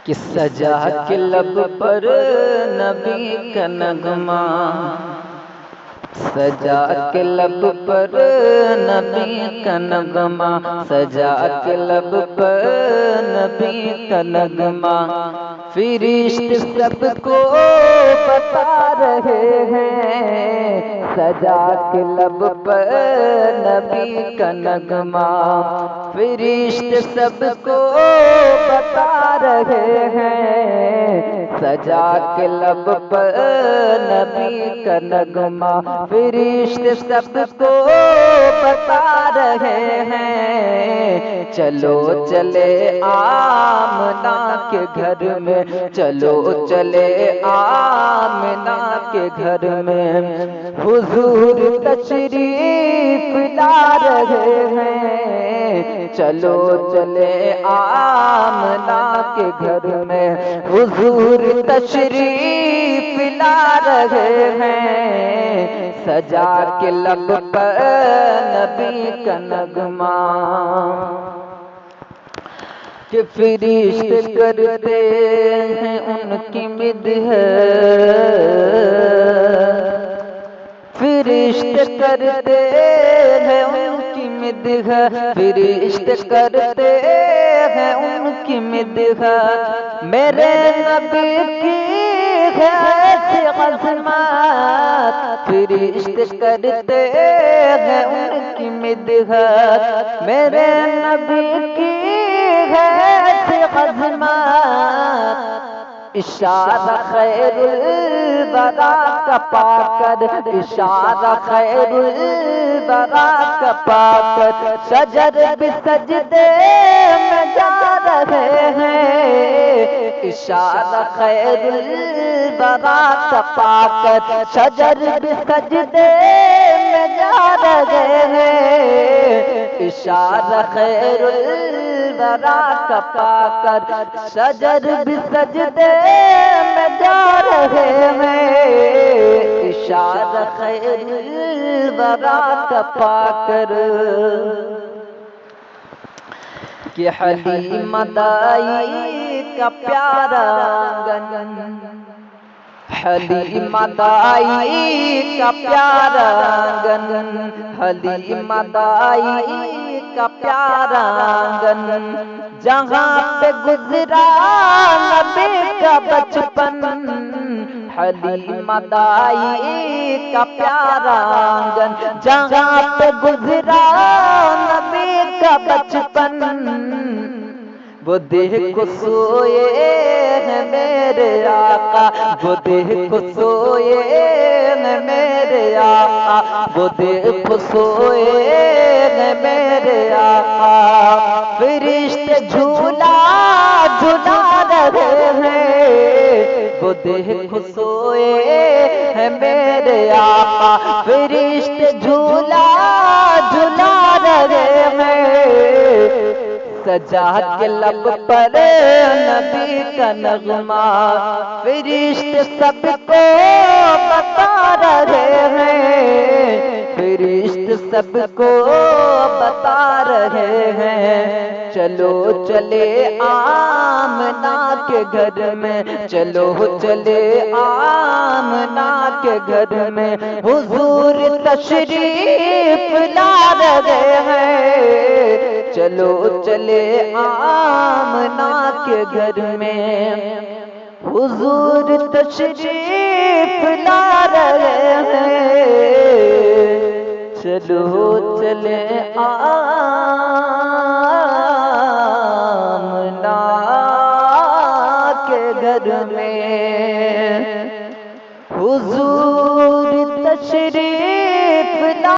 कि सजा के लब पर नबी का नगमा, सजा के लब पर नबी का नगमा, सजा के लब पर नबी का नगमा। फरिश्ते सबको बता रहे हैं, सजा के लब पर नबी का नगमा। फरिश्ते सबको बता रहे हैं, सजा के लब पर नबी का नगमा। फरिश्ते सबको बता रहे हैं, चलो चले आमना के घर में, चलो चले आमना के घर में। हुजूर तशरीफ ला रहे हैं, चलो चले आमना के घर में। हुजूर तशरीफ ला रहे हैं, सजा के लब पर नबी का नगमा। कि फरिश्ते करते हैं उनकी मिदहत, फरिश्ते करते हैं उनकी मिदहत, फरिश्ते करते हैं उनकी मिदहत। मेरे नबी की है ऐसी अज़मत, फरिश्ते करते हैं उनकी मिदहत। मेरे नबी की है ऐसी अज़मत, इशारा खैरुल बरा का पाकर, इशारा खैरुल बरा का पाकर। शजर भी सजदे में जा रहे हैं, इशारा खैरुल बरा का पाकर। शजर भी सजदे में जा रहे हैं, इशारा खैरुल बरा का पाकर। शजर भी सजदे में जा रहे हैं, इशारा खैरुल बरा का पाकर। कि हलीमा दाई का प्यारा आंगन, हलीमा दाई का प्यारा आंगन, हलीमा दाई का प्यारा आंगन। जहाँ पे गुजरा नबी का बचपन, हलीमा दाई का प्यारा आंगन। जहाँ पे गुजरा नबी का बचपन, वो देखो सोए हैं मेरे आका, वो देखो सोए हैं मेरे आका, वो देखो सोए हैं मेरे आका। फरिश्ते झूला झूला रहे हैं, वो देखो सोए हैं मेरे आका। फरिश्ते झूला झूला रहे हैं, सजा के लब पर नबी का नगमा। फरिश्ते सबको बता रहे हैं, फरिश्ते सबको बता रहे हैं, चलो चले आमना के घर में, चलो चले आमना के घर में। हुजूर तशरीफ ला रहे हैं, चलो चले आमना के घर में। हुजूर तशरीफ ला रहे हैं, चलो चले आमना के घर में। हुजूर तशरीफ